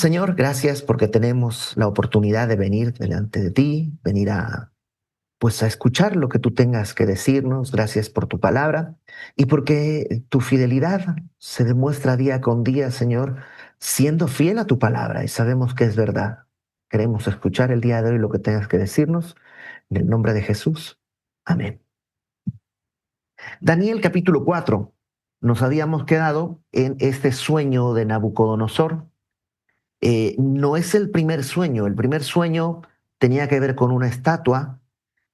Señor, gracias porque tenemos la oportunidad de venir delante de ti, venir a escuchar lo que tú tengas que decirnos. Gracias por tu palabra y porque tu fidelidad se demuestra día con día, Señor, siendo fiel a tu palabra y sabemos que es verdad. Queremos escuchar el día de hoy lo que tengas que decirnos. En el nombre de Jesús. Amén. Daniel capítulo 4. Nos habíamos quedado en este sueño de Nabucodonosor. No es el primer sueño tenía que ver con una estatua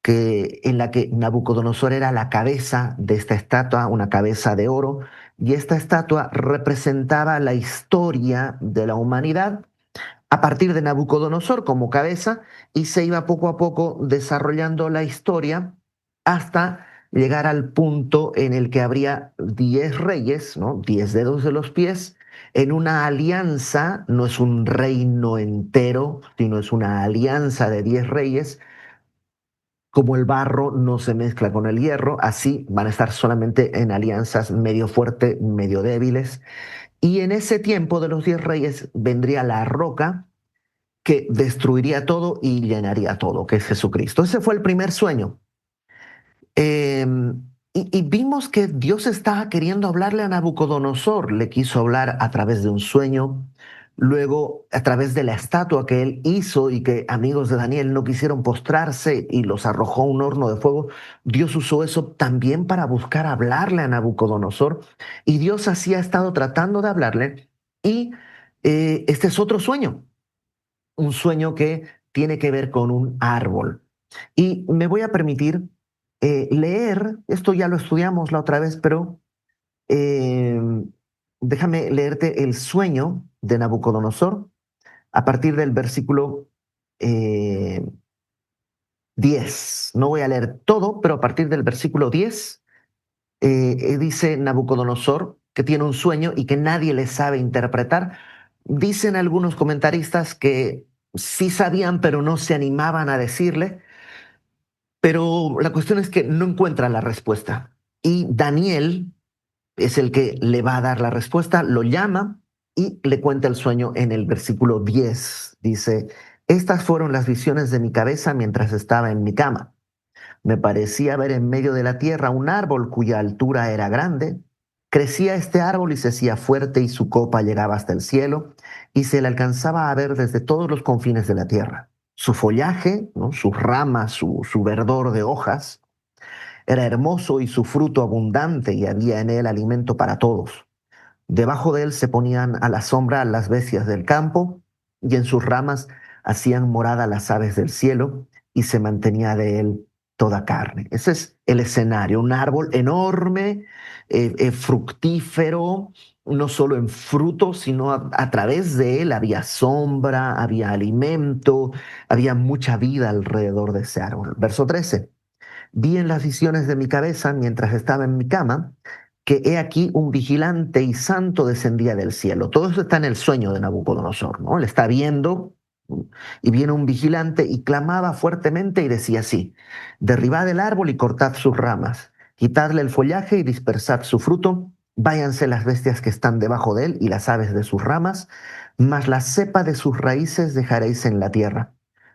en la que Nabucodonosor era la cabeza de esta estatua, una cabeza de oro, y esta estatua representaba la historia de la humanidad a partir de Nabucodonosor como cabeza, y se iba poco a poco desarrollando la historia hasta llegar al punto en el que habría 10 reyes, ¿no? 10 dedos de los pies, en una alianza. No es un reino entero, sino es una alianza de 10 reyes. Como el barro no se mezcla con el hierro, así van a estar solamente en alianzas medio fuerte, medio débiles. Y en ese tiempo de los 10 reyes vendría la roca que destruiría todo y llenaría todo, que es Jesucristo. Ese fue el primer sueño. Eh, y vimos que Dios estaba queriendo hablarle a Nabucodonosor, le quiso hablar a través de un sueño, luego a través de la estatua que él hizo y que amigos de Daniel no quisieron postrarse y los arrojó a un horno de fuego. Dios usó eso también para buscar hablarle a Nabucodonosor, y Dios así ha estado tratando de hablarle. Y este es otro sueño, un sueño que tiene que ver con un árbol. Y me voy a permitir leer, esto ya lo estudiamos la otra vez, pero eh, déjame leerte el sueño de Nabucodonosor a partir del versículo eh, 10. No voy a leer todo, pero a partir del versículo 10 dice Nabucodonosor que tiene un sueño y que nadie le sabe interpretar. Dicen algunos comentaristas que sí sabían, pero no se animaban a decirle. Pero la cuestión es que no encuentra la respuesta. Y Daniel es el que le va a dar la respuesta, lo llama y le cuenta el sueño en el versículo 10. Dice: estas fueron las visiones de mi cabeza mientras estaba en mi cama. Me parecía ver en medio de la tierra un árbol cuya altura era grande. Crecía este árbol y se hacía fuerte, y su copa llegaba hasta el cielo y se le alcanzaba a ver desde todos los confines de la tierra. Su follaje, ¿no? Sus ramas, su verdor de hojas, era hermoso, y su fruto abundante, y había en él alimento para todos. Debajo de él se ponían a la sombra las bestias del campo, y en sus ramas hacían morada las aves del cielo, y se mantenía de él toda carne. Ese es el escenario, un árbol enorme, fructífero, no solo en fruto, sino a través de él había sombra, había alimento, había mucha vida alrededor de ese árbol. Verso 13. Vi en las visiones de mi cabeza mientras estaba en mi cama que he aquí un vigilante y santo descendía del cielo. Todo eso está en el sueño de Nabucodonosor, ¿no? Él está viendo y viene un vigilante y clamaba fuertemente y decía así: derribad el árbol y cortad sus ramas, quitadle el follaje y dispersad su fruto, váyanse las bestias que están debajo de él y las aves de sus ramas, mas la cepa de sus raíces dejaréis en la tierra.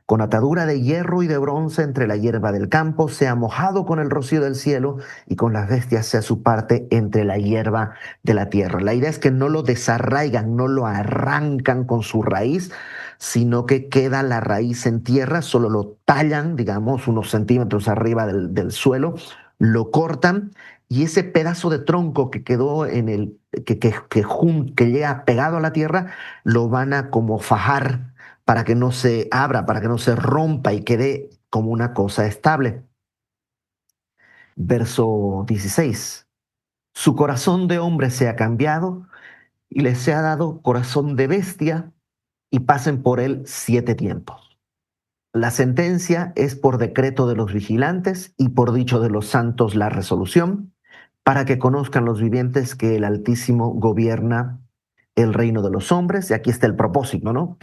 Con atadura de hierro y de bronce entre la hierba del campo, sea mojado con el rocío del cielo, y con las bestias sea su parte entre la hierba de la tierra. La idea es que no lo desarraigan, no lo arrancan con su raíz, sino que queda la raíz en tierra, solo lo tallan, digamos, unos centímetros arriba del suelo, lo cortan, y ese pedazo de tronco que quedó en el, que llega pegado a la tierra, lo van a como fajar para que no se abra, para que no se rompa y quede como una cosa estable. Verso 16. Su corazón de hombre se ha cambiado y les se ha dado corazón de bestia, y pasen por él 7 tiempos. La sentencia es por decreto de los vigilantes y por dicho de los santos la resolución, para que conozcan los vivientes que el Altísimo gobierna el reino de los hombres. Y aquí está el propósito, ¿no?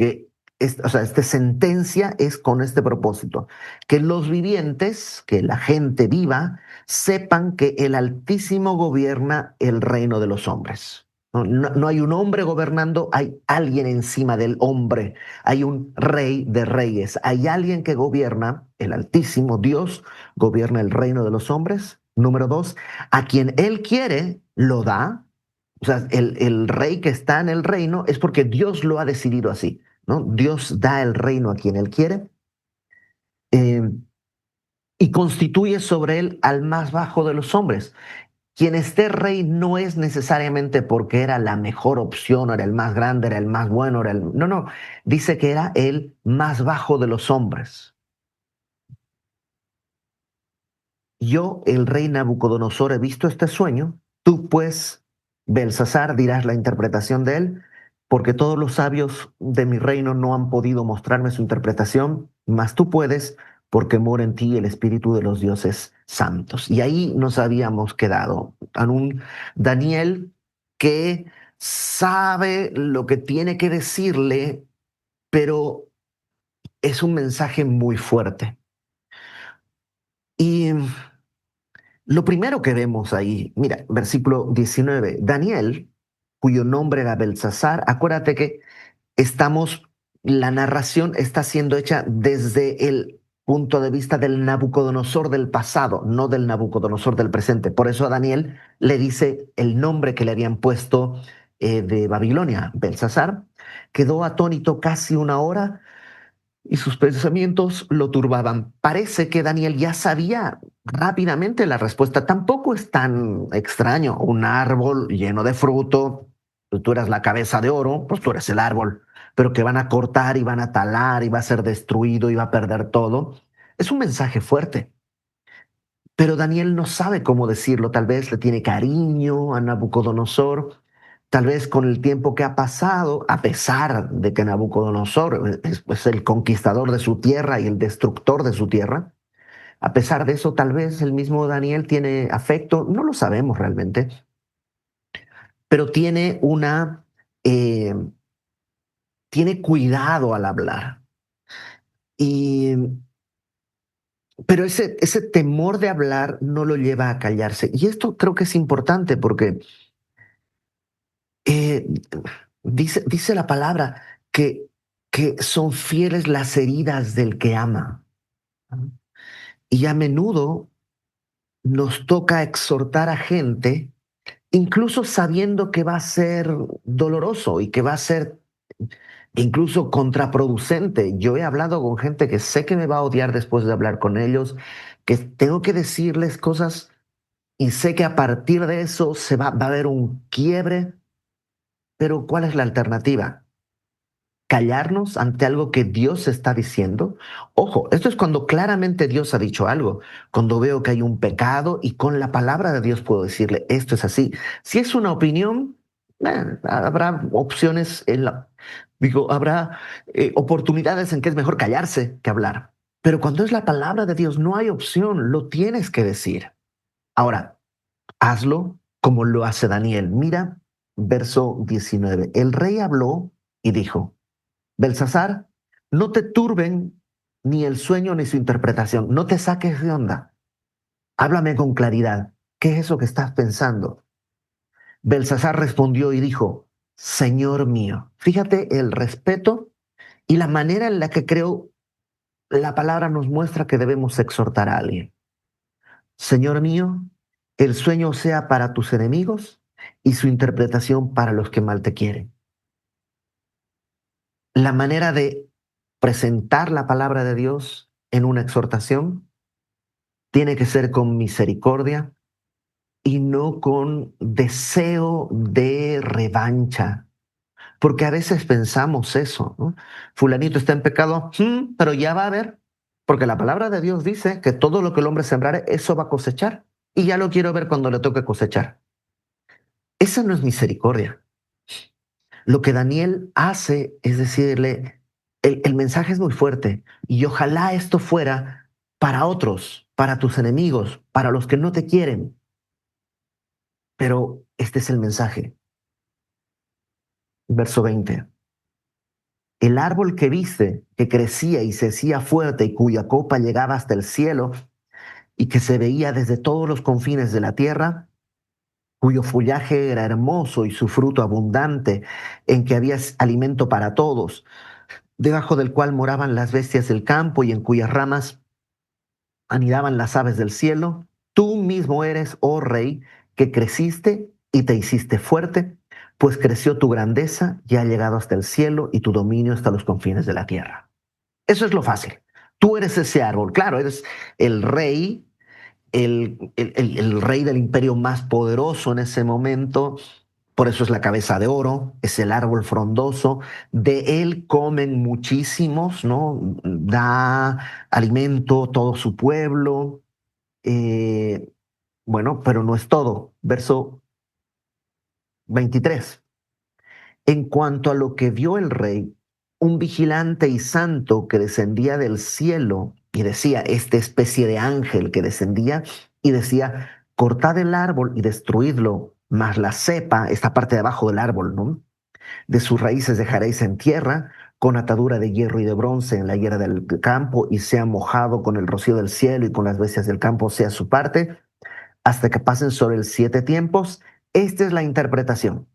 O sea, esta sentencia es con este propósito: que los vivientes, que la gente viva, sepan que el Altísimo gobierna el reino de los hombres. No hay un hombre gobernando, hay alguien encima del hombre. Hay un rey de reyes. Hay alguien que gobierna, el Altísimo Dios gobierna el reino de los hombres. Número dos, a quien él quiere, lo da. O sea, el rey que está en el reino es porque Dios lo ha decidido así, ¿no? Dios da el reino a quien él quiere. eh, y constituye sobre él al más bajo de los hombres. Quien esté rey no es necesariamente porque era la mejor opción, era el más grande, era el más bueno, era el... No, no, dice que era el más bajo de los hombres. Yo, el rey Nabucodonosor, he visto este sueño. Tú, pues, Belsasar, dirás la interpretación de él, porque todos los sabios de mi reino no han podido mostrarme su interpretación, mas tú puedes, porque mora en ti el espíritu de los dioses santos. Y ahí nos habíamos quedado, en un Daniel que sabe lo que tiene que decirle, pero es un mensaje muy fuerte. Y lo primero que vemos ahí, mira, versículo 19, Daniel, cuyo nombre era Belsasar, acuérdate que estamos, la narración está siendo hecha desde el punto de vista del Nabucodonosor del pasado, no del Nabucodonosor del presente. Por eso a Daniel le dice el nombre que le habían puesto de Babilonia, Belsasar. Quedó atónito casi una hora y sus pensamientos lo turbaban. Parece que Daniel ya sabía rápidamente la respuesta. Tampoco es tan extraño. Un árbol lleno de fruto, pues tú eras la cabeza de oro, pues tú eres el árbol, pero que van a cortar y van a talar y va a ser destruido y va a perder todo. Es un mensaje fuerte. Pero Daniel no sabe cómo decirlo, tal vez le tiene cariño a Nabucodonosor, tal vez con el tiempo que ha pasado, a pesar de que Nabucodonosor es el conquistador de su tierra y el destructor de su tierra, a pesar de eso, tal vez el mismo Daniel tiene afecto, no lo sabemos realmente, pero eh, tiene cuidado al hablar. Y, pero ese temor de hablar no lo lleva a callarse. Y esto creo que es importante porque Eh, dice la palabra que son fieles las heridas del que ama. Y a menudo nos toca exhortar a gente, incluso sabiendo que va a ser doloroso y que va a ser incluso contraproducente. Yo he hablado con gente que sé que me va a odiar después de hablar con ellos, que tengo que decirles cosas y sé que a partir de eso va a haber un quiebre, pero ¿cuál es la alternativa? Callarnos ante algo que Dios está diciendo. Ojo, esto es cuando claramente Dios ha dicho algo, cuando veo que hay un pecado y con la palabra de Dios puedo decirle, esto es así. Si es una opinión, habrá opciones digo, habrá oportunidades en que es mejor callarse que hablar. Pero cuando es la palabra de Dios, no hay opción, lo tienes que decir. Ahora, hazlo como lo hace Daniel. Mira, verso 19. El rey habló y dijo, Belsasar, no te turben ni el sueño ni su interpretación. No te saques de onda. Háblame con claridad. ¿Qué es eso que estás pensando? Belsasar respondió y dijo, Señor mío. Fíjate el respeto y la manera en la que creo la palabra nos muestra que debemos exhortar a alguien. Señor mío, el sueño sea para tus enemigos y su interpretación para los que mal te quieren. La manera de presentar la palabra de Dios en una exhortación tiene que ser con misericordia y no con deseo de revancha, porque a veces pensamos eso, ¿no? Fulanito está en pecado, pero ya va a ver, porque la palabra de Dios dice que todo lo que el hombre sembrare, eso va a cosechar, y ya lo quiero ver cuando le toque cosechar. Esa no es misericordia. Lo que Daniel hace es decirle, el mensaje es muy fuerte y ojalá esto fuera para otros, para tus enemigos, para los que no te quieren. Pero este es el mensaje. Verso 20. El árbol que viste, que crecía y se hacía fuerte y cuya copa llegaba hasta el cielo y que se veía desde todos los confines de la tierra, cuyo follaje era hermoso y su fruto abundante, en que había alimento para todos, debajo del cual moraban las bestias del campo y en cuyas ramas anidaban las aves del cielo. Tú mismo eres, oh rey, que creciste y te hiciste fuerte, pues creció tu grandeza y ha llegado hasta el cielo y tu dominio hasta los confines de la tierra. Eso es lo fácil. Tú eres ese árbol, claro, eres el rey, el rey del imperio más poderoso en ese momento. Por eso es la cabeza de oro, es el árbol frondoso, de él comen muchísimos, ¿no? Da alimento todo su pueblo. Eh, bueno, pero no es todo. Verso 23. En cuanto a lo que vio el rey, un vigilante y santo que descendía del cielo y decía, esta especie de ángel que descendía y decía, cortad el árbol y destruidlo, mas la cepa, esta parte de abajo del árbol, ¿no? De sus raíces dejaréis en tierra, con atadura de hierro y de bronce en la higuera del campo, y sea mojado con el rocío del cielo y con las bestias del campo sea su parte, hasta que pasen sobre el 7 tiempos. Esta es la interpretación.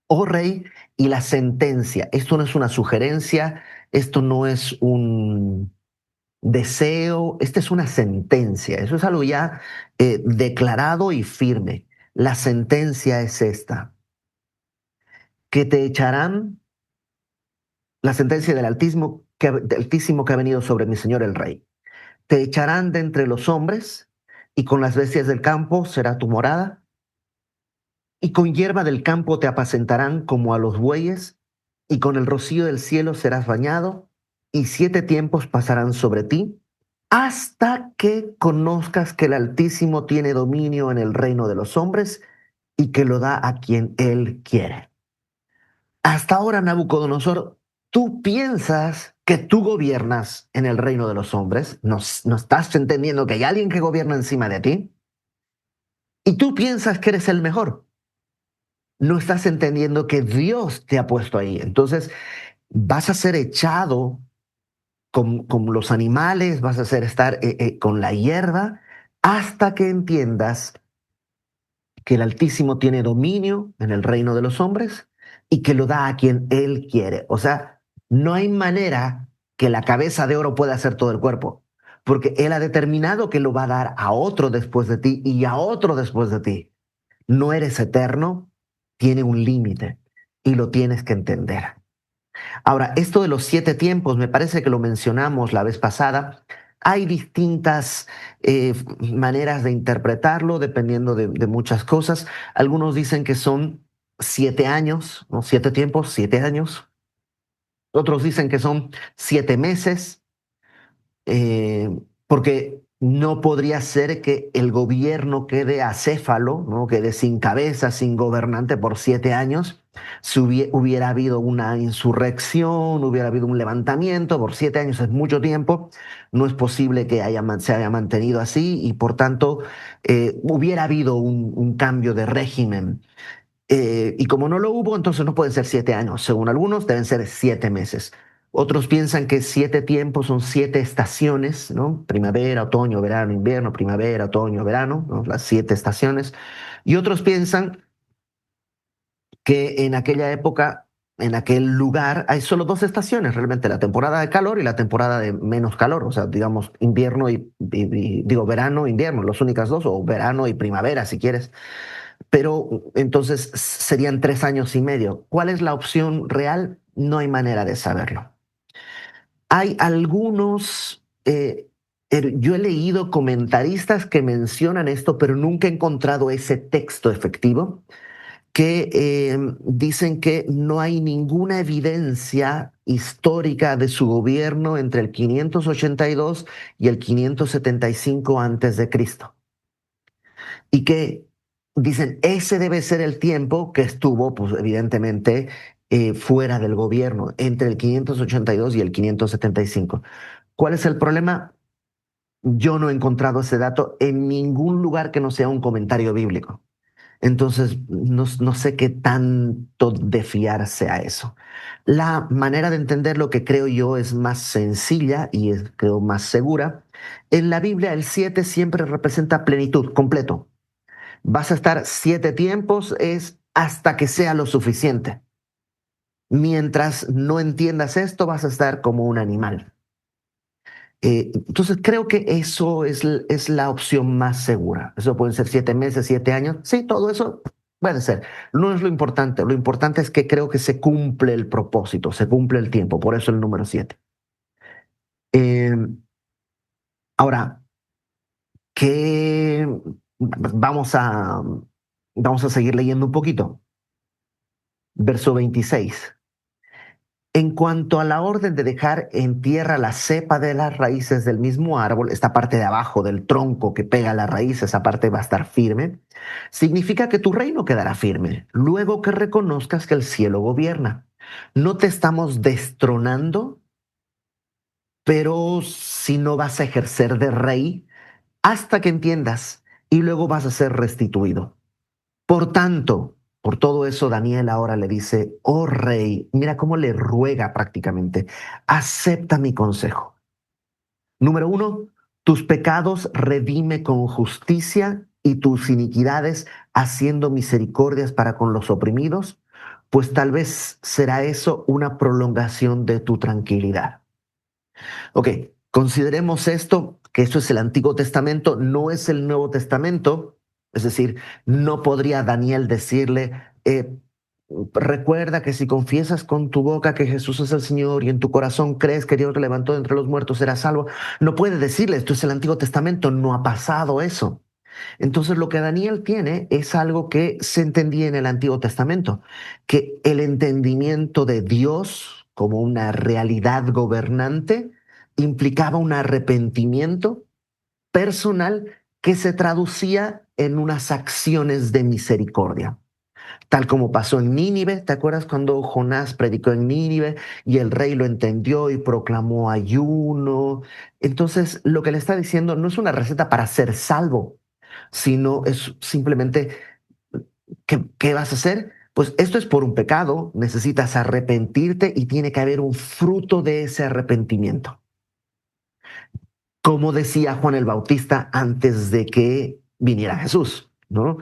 Oh rey, y la sentencia. Esto no es una sugerencia, esto no es un deseo, esta es una sentencia. Eso es algo ya declarado y firme. La sentencia es esta, que te echarán, la sentencia del Altísimo que ha venido sobre mi señor el rey. Te echarán de entre los hombres y con las bestias del campo será tu morada y con hierba del campo te apacentarán como a los bueyes y con el rocío del cielo serás bañado y 7 tiempos pasarán sobre ti hasta que conozcas que el Altísimo tiene dominio en el reino de los hombres y que lo da a quien él quiere. Hasta ahora, Nabucodonosor, tú piensas que tú gobiernas en el reino de los hombres, no estás entendiendo que hay alguien que gobierna encima de ti, y tú piensas que eres el mejor, no estás entendiendo que Dios te ha puesto ahí. Entonces, vas a ser echado con los animales, vas a ser estar con la hierba, hasta que entiendas que el Altísimo tiene dominio en el reino de los hombres y que lo da a quien Él quiere. O sea, no hay manera que la cabeza de oro pueda hacer todo el cuerpo, porque Él ha determinado que lo va a dar a otro después de ti y a otro después de ti. No eres eterno, tiene un límite y lo tienes que entender. Ahora, esto de los 7 tiempos, me parece que lo mencionamos la vez pasada. Hay distintas maneras de interpretarlo dependiendo de muchas cosas. Algunos dicen que son 7 años, ¿no? 7 tiempos, 7 años. Otros dicen que son 7 meses, eh, porque no podría ser que el gobierno quede acéfalo, ¿no? Quede sin cabeza, sin gobernante por 7 años. Si hubiera habido una insurrección, hubiera habido un levantamiento, por 7 años es mucho tiempo, no es posible que se haya mantenido así y por tanto hubiera habido un cambio de régimen. Y como no lo hubo, entonces no pueden ser 7 años. Según algunos, deben ser 7 meses. Otros piensan que 7 tiempos son 7 estaciones, ¿no? Primavera, otoño, verano, invierno, primavera, otoño, verano, ¿no? Las 7 estaciones. Y otros piensan que en aquella época, en aquel lugar, hay solo 2 estaciones, realmente, la temporada de calor y la temporada de menos calor. O sea, digamos, invierno digo, verano, invierno, las únicas dos, o verano y primavera, si quieres, pero entonces serían 3 años y medio. ¿Cuál es la opción real? No hay manera de saberlo. Hay algunos, yo he leído comentaristas que mencionan esto, pero nunca he encontrado ese texto efectivo, que dicen que no hay ninguna evidencia histórica de su gobierno entre el 582 y el 575 antes de Cristo y que dicen, ese debe ser el tiempo que estuvo, pues evidentemente, fuera del gobierno, entre el 582 y el 575. ¿Cuál es el problema? Yo no he encontrado ese dato en ningún lugar que no sea un comentario bíblico. Entonces, no sé qué tanto de fiarse a eso. La manera de entender lo que creo yo es más sencilla y es, creo, más segura. En la Biblia, el 7 siempre representa plenitud, completo. Vas a estar 7 tiempos, es hasta que sea lo suficiente. Mientras no entiendas esto, vas a estar como un animal. Entonces creo que eso es la opción más segura. Eso pueden ser 7 meses, 7 años. Sí, todo eso puede ser. No es lo importante. Lo importante es que creo que se cumple el propósito, se cumple el tiempo. Por eso el número 7. Eh, ahora, que vamos a, vamos a seguir leyendo un poquito. Verso 26. En cuanto a la orden de dejar en tierra la cepa de las raíces del mismo árbol, esta parte de abajo del tronco que pega la raíz, esa parte va a estar firme, significa que tu reino quedará firme, luego que reconozcas que el cielo gobierna. No te estamos destronando, pero si no vas a ejercer de rey hasta que entiendas y luego vas a ser restituido. Por tanto, por todo eso, Daniel ahora le dice, oh rey, mira cómo le ruega prácticamente, acepta mi consejo. Número uno, tus pecados redime con justicia y tus iniquidades haciendo misericordias para con los oprimidos, pues tal vez será eso una prolongación de tu tranquilidad. Ok, consideremos esto, que esto es el Antiguo Testamento, no es el Nuevo Testamento. Es decir, no podría Daniel decirle, recuerda que si confiesas con tu boca que Jesús es el Señor y en tu corazón crees que Dios le levantó de entre los muertos, serás salvo. No puede decirle, esto es el Antiguo Testamento, no ha pasado eso. Entonces lo que Daniel tiene es algo que se entendía en el Antiguo Testamento, que el entendimiento de Dios como una realidad gobernante implicaba un arrepentimiento personal que se traducía en unas acciones de misericordia. Tal como pasó en Nínive, ¿te acuerdas cuando Jonás predicó en Nínive y el rey lo entendió y proclamó ayuno? Entonces, lo que le está diciendo no es una receta para ser salvo, sino es simplemente, ¿qué vas a hacer? Pues esto es por un pecado, necesitas arrepentirte y tiene que haber un fruto de ese arrepentimiento. Como decía Juan el Bautista antes de que viniera Jesús, ¿no?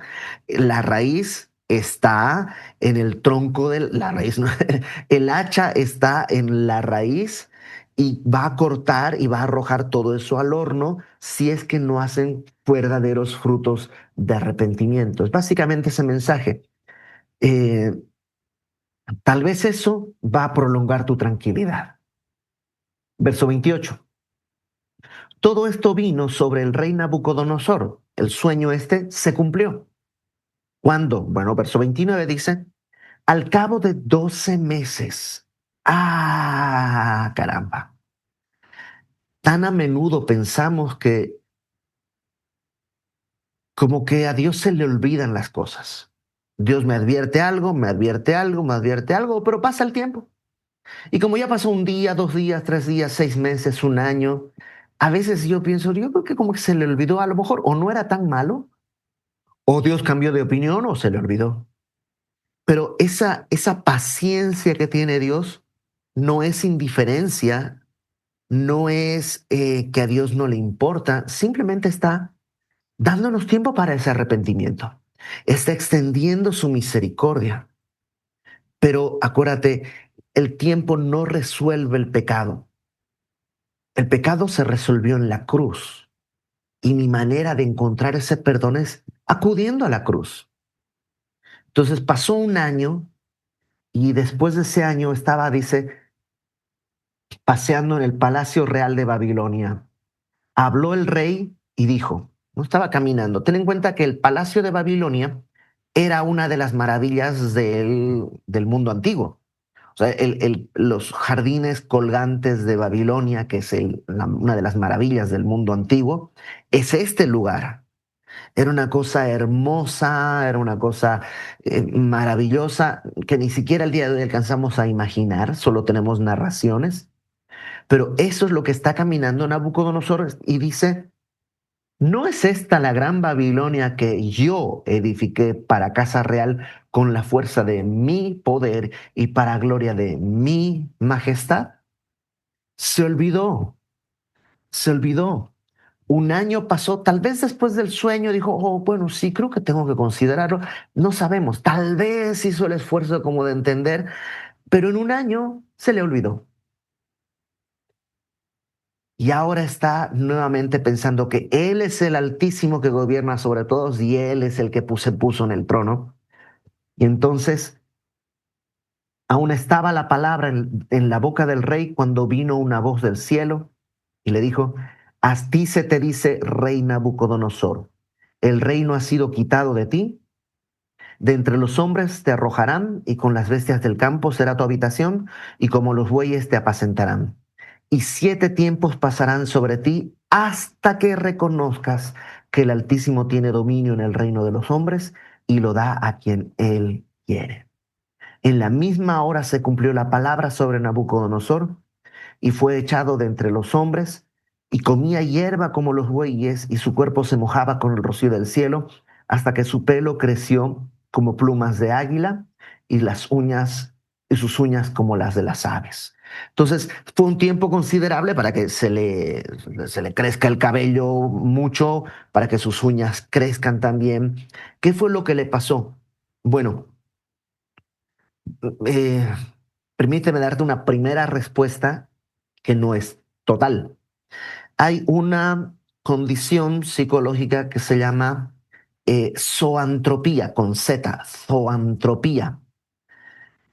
La raíz está en el tronco de la raíz, ¿no? El hacha está en la raíz y va a cortar y va a arrojar todo eso al horno si es que no hacen verdaderos frutos de arrepentimiento. Es básicamente ese mensaje. Eh, Tal vez eso va a prolongar tu tranquilidad. Verso 28. Todo esto vino sobre el rey Nabucodonosor. El sueño este se cumplió. ¿Cuándo? Bueno, verso 29 dice, al cabo de 12 meses. Ah, caramba. Tan a menudo pensamos que como que a Dios se le olvidan las cosas. Dios me advierte algo, me advierte algo, me advierte algo, pero pasa el tiempo. Y como ya pasó un día, 2 días, 3 días, 6 meses, un año, a veces yo pienso, yo creo que como que se le olvidó a lo mejor, o no era tan malo, o Dios cambió de opinión o se le olvidó. Pero esa paciencia que tiene Dios no es indiferencia, no es que a Dios no le importa, simplemente está dándonos tiempo para ese arrepentimiento. Está extendiendo su misericordia. Pero acuérdate, el tiempo no resuelve el pecado. El pecado se resolvió en la cruz. Y mi manera de encontrar ese perdón es acudiendo a la cruz. Entonces pasó un año y después de ese año estaba, dice, paseando en el Palacio Real de Babilonia. Habló el rey y dijo, no estaba caminando, ten en cuenta que el Palacio de Babilonia era una de las maravillas del mundo antiguo. O sea, los jardines colgantes de Babilonia, que es una de las maravillas del mundo antiguo, es este lugar. Era una cosa hermosa, era una cosa maravillosa que ni siquiera el día de hoy alcanzamos a imaginar, solo tenemos narraciones. Pero eso es lo que está caminando Nabucodonosor y dice, ¿no es esta la gran Babilonia que yo edifiqué para casa real con la fuerza de mi poder y para gloria de mi majestad? Se olvidó, se olvidó. Un año pasó, tal vez después del sueño dijo, oh, bueno, sí, creo que tengo que considerarlo. No sabemos, tal vez hizo el esfuerzo como de entender, pero en un año se le olvidó. Y ahora está nuevamente pensando que Él es el Altísimo que gobierna sobre todos y Él es el que se puso en el trono. Y entonces aún estaba la palabra en la boca del rey cuando vino una voz del cielo y le dijo, a ti se te dice, rey Nabucodonosor, el reino ha sido quitado de ti, de entre los hombres te arrojarán y con las bestias del campo será tu habitación y como los bueyes te apacentarán. Y 7 tiempos pasarán sobre ti hasta que reconozcas que el Altísimo tiene dominio en el reino de los hombres y lo da a quien él quiere. En la misma hora se cumplió la palabra sobre Nabucodonosor y fue echado de entre los hombres y comía hierba como los bueyes y su cuerpo se mojaba con el rocío del cielo hasta que su pelo creció como plumas de águila y las uñas y sus uñas como las de las aves. Entonces fue un tiempo considerable para que se le crezca el cabello mucho, para que sus uñas crezcan también. ¿Qué fue lo que le pasó? Bueno, eh, permíteme darte una primera respuesta que no es total. Hay una condición psicológica que se llama zoantropía, con Z, zoantropía,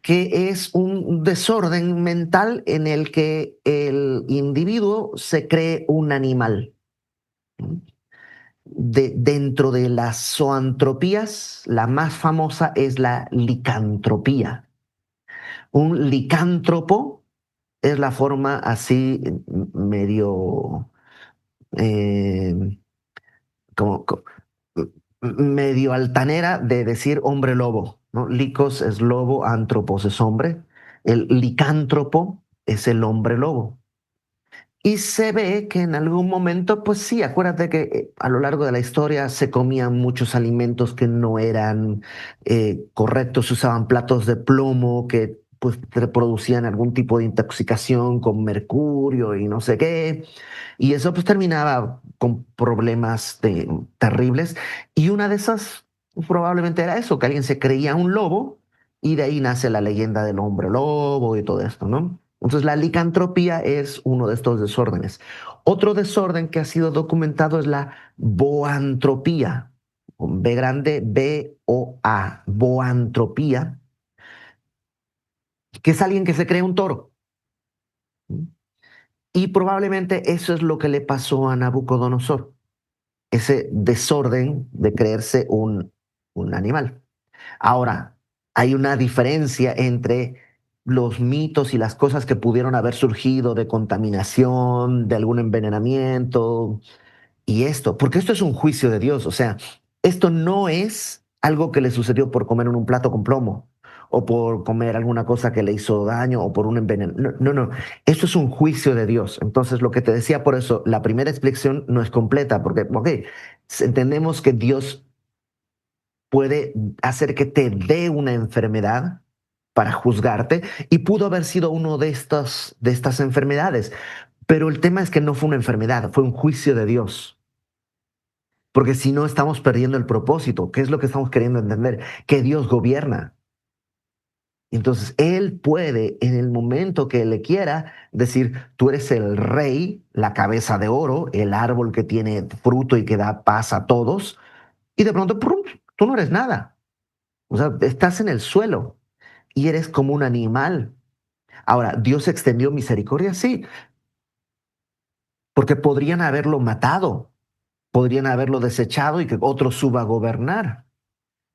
que es un desorden mental en el que el individuo se cree un animal. Dentro de las zoantropías, la más famosa es la licantropía. Un licántropo es la forma así medio, eh, como, medio altanera de decir hombre lobo, ¿no? Licos es lobo, antropos es hombre. El licántropo es el hombre lobo. Y se ve que en algún momento, pues sí, acuérdate que a lo largo de la historia se comían muchos alimentos que no eran correctos, se usaban platos de plomo que pues producían algún tipo de intoxicación con mercurio y no sé qué. Y eso pues terminaba con problemas terribles. Y una de esas probablemente era eso, que alguien se creía un lobo y de ahí nace la leyenda del hombre lobo y todo esto, ¿no? Entonces la licantropía es uno de estos desórdenes. Otro desorden que ha sido documentado es la boantropía, con B grande, B-O-A, boantropía, que es alguien que se cree un toro. Y probablemente eso es lo que le pasó a Nabucodonosor, ese desorden de creerse un animal. Ahora, hay una diferencia entre los mitos y las cosas que pudieron haber surgido de contaminación, de algún envenenamiento y esto, porque esto es un juicio de Dios, o sea, esto no es algo que le sucedió por comer en un plato con plomo o por comer alguna cosa que le hizo daño o por un envenenamiento. No, no, no, esto es un juicio de Dios. Entonces, lo que te decía por eso, la primera explicación no es completa, porque, ok, entendemos que Dios puede hacer que te dé una enfermedad para juzgarte y pudo haber sido uno de estas enfermedades. Pero el tema es que no fue una enfermedad, fue un juicio de Dios. Porque si no, estamos perdiendo el propósito. ¿Qué es lo que estamos queriendo entender? Que Dios gobierna. Entonces, Él puede, en el momento que Él le quiera, decir, tú eres el rey, la cabeza de oro, el árbol que tiene fruto y que da paz a todos, y de pronto, ¡prum!, tú no eres nada. O sea, estás en el suelo y eres como un animal. Ahora, ¿Dios extendió misericordia? Sí, porque podrían haberlo matado, podrían haberlo desechado y que otro suba a gobernar.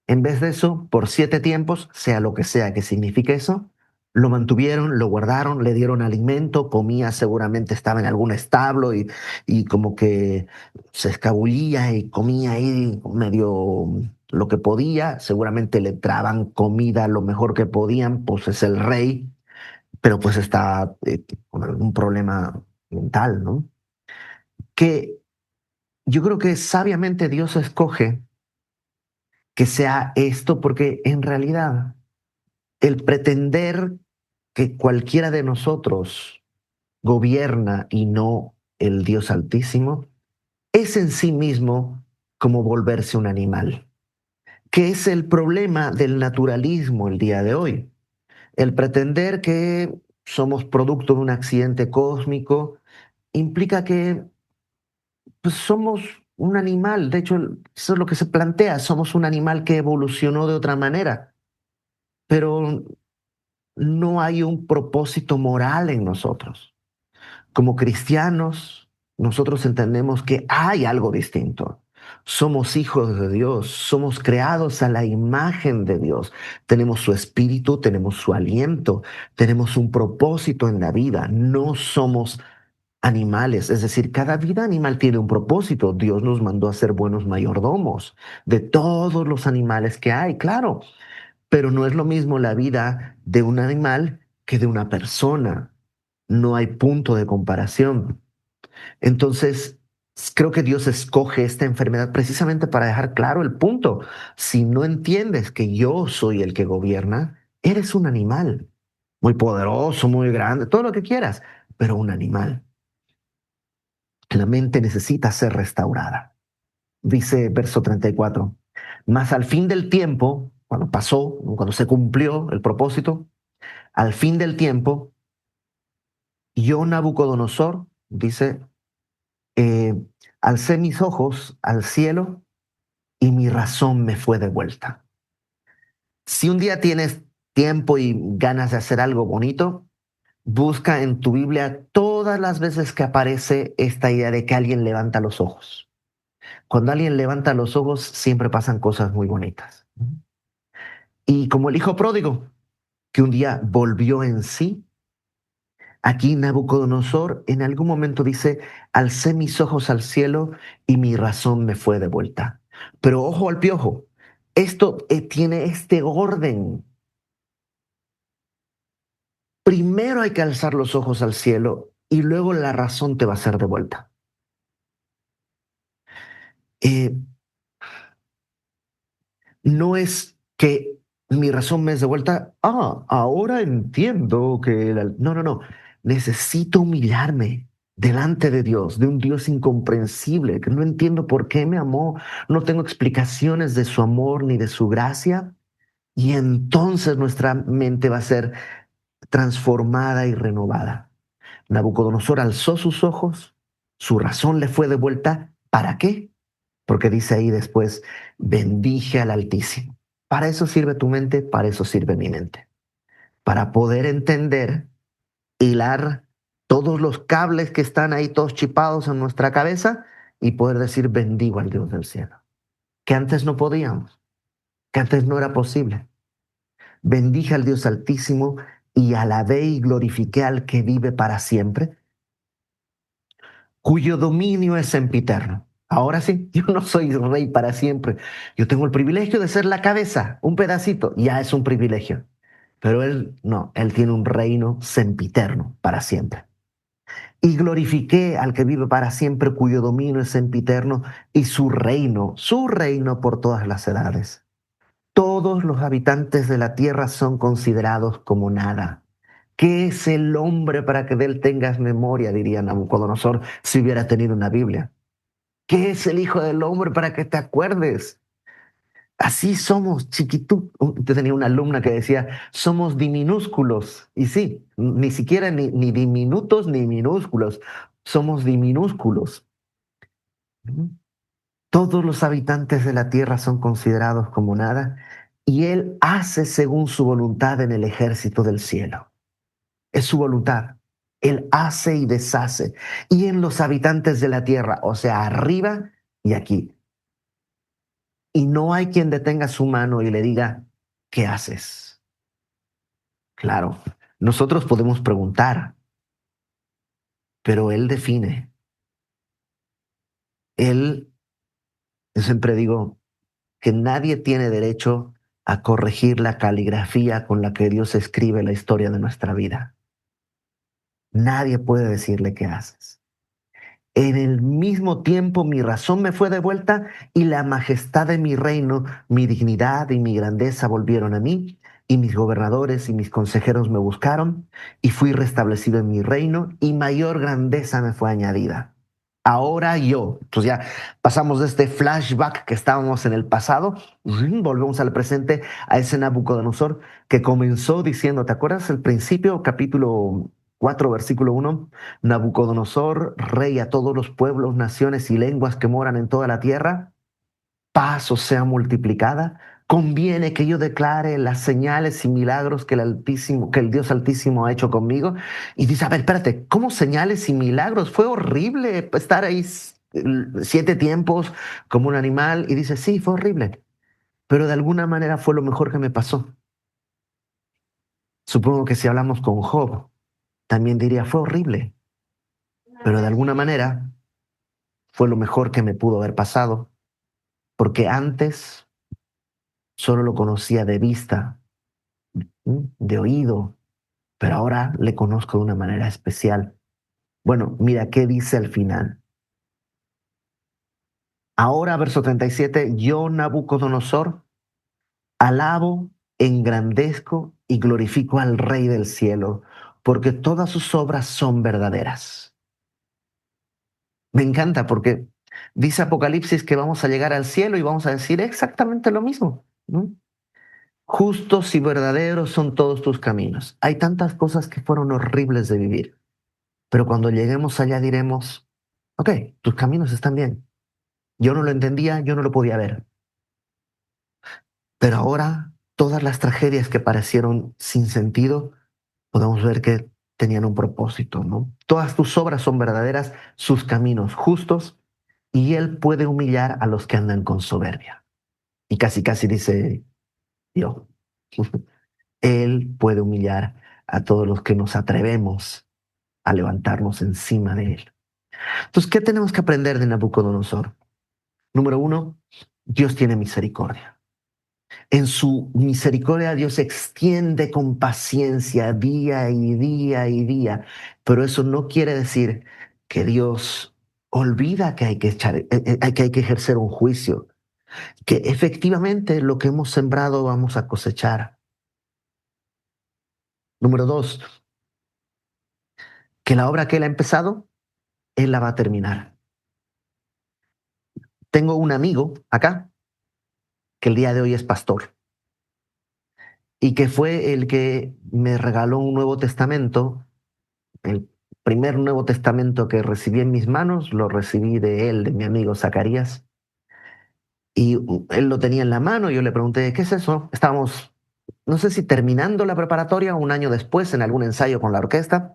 En vez de eso, por 7 tiempos, sea lo que sea que signifique eso, lo mantuvieron, lo guardaron, le dieron alimento, comía, seguramente estaba en algún establo y como que se escabullía y comía ahí medio lo que podía, seguramente le traban comida lo mejor que podían, pues es el rey, pero pues está con algún problema mental, ¿no? Que yo creo que sabiamente Dios escoge que sea esto porque en realidad el pretender que cualquiera de nosotros gobierna y no el Dios Altísimo es en sí mismo como volverse un animal, que es el problema del naturalismo el día de hoy. El pretender que somos producto de un accidente cósmico implica que pues, somos un animal. De hecho, eso es lo que se plantea. Somos un animal que evolucionó de otra manera, pero no hay un propósito moral en nosotros. Como cristianos, nosotros entendemos que hay algo distinto. Somos hijos de Dios, somos creados a la imagen de Dios. Tenemos su espíritu, tenemos su aliento, tenemos un propósito en la vida. No somos animales, es decir, cada vida animal tiene un propósito. Dios nos mandó a ser buenos mayordomos de todos los animales que hay, claro, pero no es lo mismo la vida de un animal que de una persona. No hay punto de comparación. Entonces, creo que Dios escoge esta enfermedad precisamente para dejar claro el punto. Si no entiendes que yo soy el que gobierna, eres un animal, muy poderoso, muy grande, todo lo que quieras, pero un animal. La mente necesita ser restaurada. Dice verso 34. Mas al fin del tiempo, cuando pasó, cuando se cumplió el propósito, al fin del tiempo, yo, Nabucodonosor, dice, eh, alcé mis ojos al cielo y mi razón me fue devuelta. Si un día tienes tiempo y ganas de hacer algo bonito, busca en tu Biblia todas las veces que aparece esta idea de que alguien levanta los ojos. Cuando alguien levanta los ojos, siempre pasan cosas muy bonitas. Y como el hijo pródigo, que un día volvió en sí, aquí Nabucodonosor en algún momento dice, alcé mis ojos al cielo y mi razón me fue devuelta. Pero ojo al piojo, esto tiene este orden. Primero hay que alzar los ojos al cielo y luego la razón te va a ser devuelta. Eh, no es que mi razón me es devuelta, ahora entiendo que... No, no, no, necesito humillarme delante de Dios, de un Dios incomprensible, que no entiendo por qué me amó, no tengo explicaciones de su amor ni de su gracia, y entonces nuestra mente va a ser transformada y renovada. Nabucodonosor alzó sus ojos, su razón le fue devuelta. ¿Para qué? Porque dice ahí después, bendije al Altísimo. Para eso sirve tu mente, para eso sirve mi mente. Para poder entender, hilar todos los cables que están ahí todos chipados en nuestra cabeza y poder decir, bendigo al Dios del cielo. Que antes no podíamos, que antes no era posible. Bendije al Dios Altísimo y alabé y glorifiqué al que vive para siempre, cuyo dominio es sempiterno. Ahora sí, yo no soy rey para siempre. Yo tengo el privilegio de ser la cabeza, un pedacito, ya es un privilegio. Pero él no, él tiene un reino sempiterno para siempre. Y glorifiqué al que vive para siempre, cuyo dominio es sempiterno, y su reino por todas las edades. Todos los habitantes de la tierra son considerados como nada. ¿Qué es el hombre para que de él tengas memoria? Diría Nabucodonosor si hubiera tenido una Biblia. ¿Qué es el Hijo del Hombre para que te acuerdes? Así somos chiquitos. Yo tenía una alumna que decía, somos diminúsculos. Y sí, ni siquiera ni diminutos ni minúsculos. Somos diminúsculos. Todos los habitantes de la tierra son considerados como nada, y Él hace según su voluntad en el ejército del cielo. Es su voluntad. Él hace y deshace. Y en los habitantes de la tierra, o sea, arriba y aquí. Y no hay quien detenga su mano y le diga, ¿qué haces? Claro, nosotros podemos preguntar, pero Él define. Él, yo siempre digo que nadie tiene derecho a corregir la caligrafía con la que Dios escribe la historia de nuestra vida. Nadie puede decirle qué haces. En el mismo tiempo mi razón me fue devuelta y la majestad de mi reino, mi dignidad y mi grandeza volvieron a mí, y mis gobernadores y mis consejeros me buscaron, y fui restablecido en mi reino, y mayor grandeza me fue añadida. ahora yo. Entonces ya pasamos de este flashback que estábamos en el pasado, volvemos al presente, a ese Nabucodonosor que comenzó diciendo, ¿te acuerdas el principio, capítulo 4 versículo 1? Nabucodonosor, rey a todos los pueblos, naciones y lenguas que moran en toda la tierra, paz o sea multiplicada. Conviene que yo declare las señales y milagros que el Altísimo, que el Dios Altísimo ha hecho conmigo. Y dice, a ver, espérate, ¿cómo señales y milagros? Fue horrible estar ahí 7 tiempos como un animal. Y dice, sí, fue horrible, pero de alguna manera fue lo mejor que me pasó. Supongo que si hablamos con Job, también diría, fue horrible, pero de alguna manera fue lo mejor que me pudo haber pasado, porque antes solo lo conocía de vista, de oído, pero ahora le conozco de una manera especial. Bueno, mira qué dice al final. Ahora, verso 37, yo, Nabucodonosor, alabo, engrandezco y glorifico al Rey del cielo, porque todas sus obras son verdaderas. Me encanta porque dice Apocalipsis que vamos a llegar al cielo y vamos a decir exactamente lo mismo, ¿no? Justos y verdaderos son todos tus caminos. Hay tantas cosas que fueron horribles de vivir, pero cuando lleguemos allá diremos, ok, tus caminos están bien. Yo no lo entendía, yo no lo podía ver, pero ahora todas las tragedias que parecieron sin sentido, podemos ver que tenían un propósito, ¿no? Todas tus obras son verdaderas, sus caminos justos, y Él puede humillar a los que andan con soberbia. Y casi, casi dice Dios, Él puede humillar a todos los que nos atrevemos a levantarnos encima de Él. Entonces, ¿qué tenemos que aprender de Nabucodonosor? Número uno, Dios tiene misericordia. En su misericordia Dios extiende con paciencia día y día y día, pero eso no quiere decir que Dios olvida que hay que, que hay que ejercer un juicio, que efectivamente lo que hemos sembrado vamos a cosechar. Número dos, que la obra que Él ha empezado, Él la va a terminar. Tengo un amigo acá que el día de hoy es pastor y que fue el que me regaló un Nuevo Testamento. El primer Nuevo Testamento que recibí en mis manos lo recibí de él, de mi amigo Zacarías, y él lo tenía en la mano y yo le pregunté, ¿qué es eso? Estábamos, no sé si terminando la preparatoria o un año después en algún ensayo con la orquesta.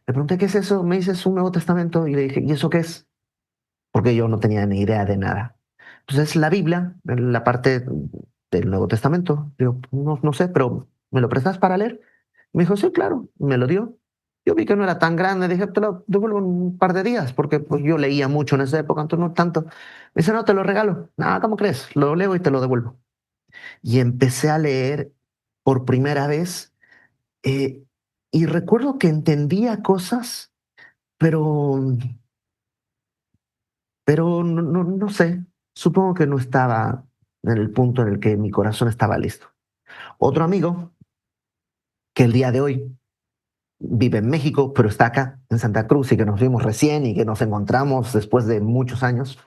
Le pregunté, ¿qué es eso? Me dice, es un Nuevo Testamento. Y le dije, ¿y eso qué es? Porque yo no tenía ni idea de nada. Entonces, la Biblia, en la parte del Nuevo Testamento. Digo, no, no sé, pero ¿me lo prestas para leer? Me dijo, sí, claro, me lo dio. Yo vi que no era tan grande, dije, te lo devuelvo en un par de días, porque pues, yo leía mucho en esa época, entonces no tanto. Me dice, no, te lo regalo. Nada, ¿cómo crees? Lo leo y te lo devuelvo. Y empecé a leer por primera vez, eh, y recuerdo que entendía cosas, pero, pero no sé, supongo que no estaba en el punto en el que mi corazón estaba listo. Otro amigo que el día de hoy vive en México, pero está acá, en Santa Cruz, y que nos vimos recién y que nos encontramos después de muchos años,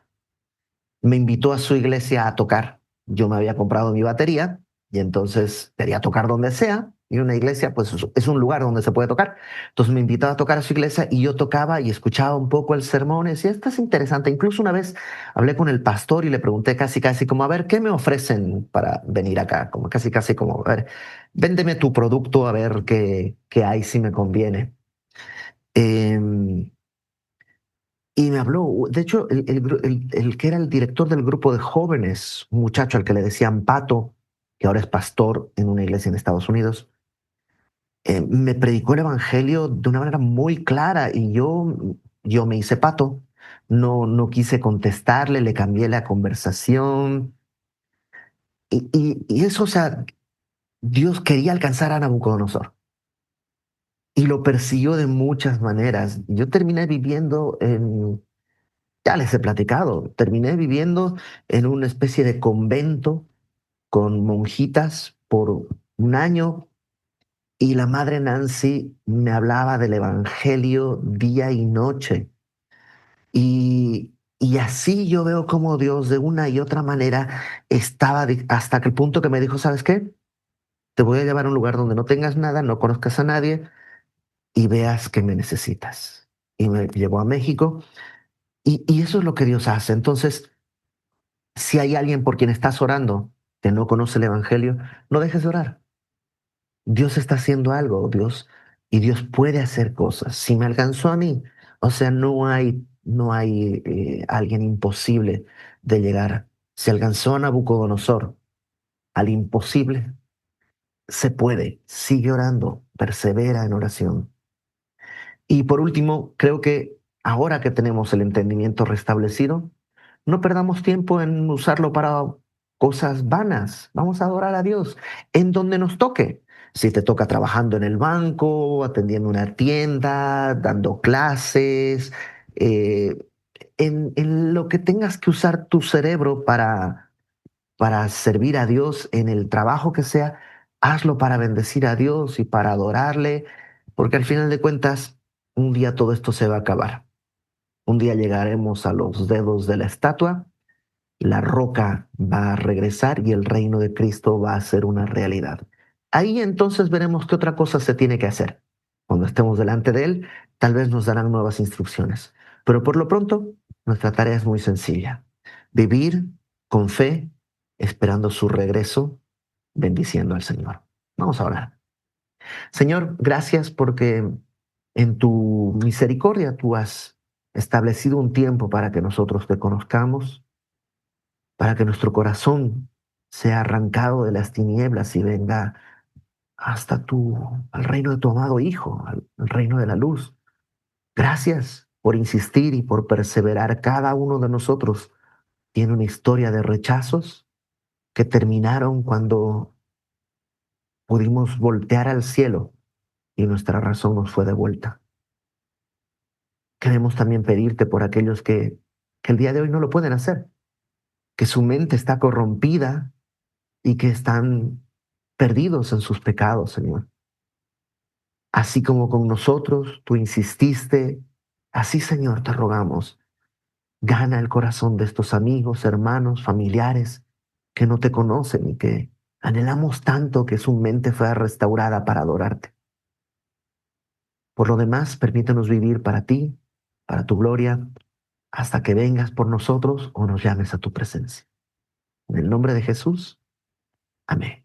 me invitó a su iglesia a tocar. Yo me había comprado mi batería y entonces quería tocar donde sea. Y una iglesia, pues es un lugar donde se puede tocar. Entonces me invitó a tocar a su iglesia y yo tocaba y escuchaba un poco el sermón y decía, esto es interesante. Incluso una vez hablé con el pastor y le pregunté casi, casi como, a ver, ¿qué me ofrecen para venir acá? Como casi, casi como, a ver, véndeme tu producto a ver qué hay si me conviene. Em, y me habló, de hecho, el que era el director del grupo de jóvenes, un muchacho al que le decían Pato, que ahora es pastor en una iglesia en Estados Unidos, me predicó el evangelio de una manera muy clara y yo me hice Pato, no quise contestarle, le cambié la conversación y eso, o sea, Dios quería alcanzar a Nabucodonosor y lo persiguió de muchas maneras. Yo terminé viviendo en, ya les he platicado, terminé viviendo en una especie de convento con monjitas por un año y la madre Nancy me hablaba del Evangelio día y noche. Y así yo veo como Dios de una y otra manera estaba hasta que el punto que me dijo, ¿sabes qué? Te voy a llevar a un lugar donde no tengas nada, no conozcas a nadie y veas que me necesitas. Y me llevó a México y eso es lo que Dios hace. Entonces, si hay alguien por quien estás orando que no conoce el Evangelio, no dejes de orar. Dios está haciendo algo, Dios, y Dios puede hacer cosas. Si me alcanzó a mí, o sea, no hay alguien imposible de llegar. Si alcanzó a Nabucodonosor, al imposible, se puede. Sigue orando, persevera en oración. Y por último, creo que ahora que tenemos el entendimiento restablecido, no perdamos tiempo en usarlo para cosas vanas. Vamos a adorar a Dios en donde nos toque. Si te toca trabajando en el banco, atendiendo una tienda, dando clases, eh, en lo que tengas que usar tu cerebro para servir a Dios en el trabajo que sea, hazlo para bendecir a Dios y para adorarle, porque al final de cuentas, un día todo esto se va a acabar. Un día llegaremos a los dedos de la estatua, la roca va a regresar y el reino de Cristo va a ser una realidad. Ahí entonces veremos qué otra cosa se tiene que hacer. Cuando estemos delante de Él, tal vez nos darán nuevas instrucciones. Pero por lo pronto, nuestra tarea es muy sencilla. Vivir con fe, esperando su regreso, bendiciendo al Señor. Vamos a orar. Señor, gracias porque en tu misericordia tú has establecido un tiempo para que nosotros te conozcamos, para que nuestro corazón sea arrancado de las tinieblas y venga hasta al reino de tu amado Hijo, al reino de la luz. Gracias por insistir y por perseverar. Cada uno de nosotros tiene una historia de rechazos que terminaron cuando pudimos voltear al cielo y nuestra razón nos fue devuelta. Queremos también pedirte por aquellos que el día de hoy no lo pueden hacer, que su mente está corrompida y que están perdidos en sus pecados, Señor. Así como con nosotros tú insististe, así, Señor, te rogamos, gana el corazón de estos amigos, hermanos, familiares que no te conocen y que anhelamos tanto que su mente fuera restaurada para adorarte. Por lo demás, permítenos vivir para ti, para tu gloria, hasta que vengas por nosotros o nos llames a tu presencia. En el nombre de Jesús, amén.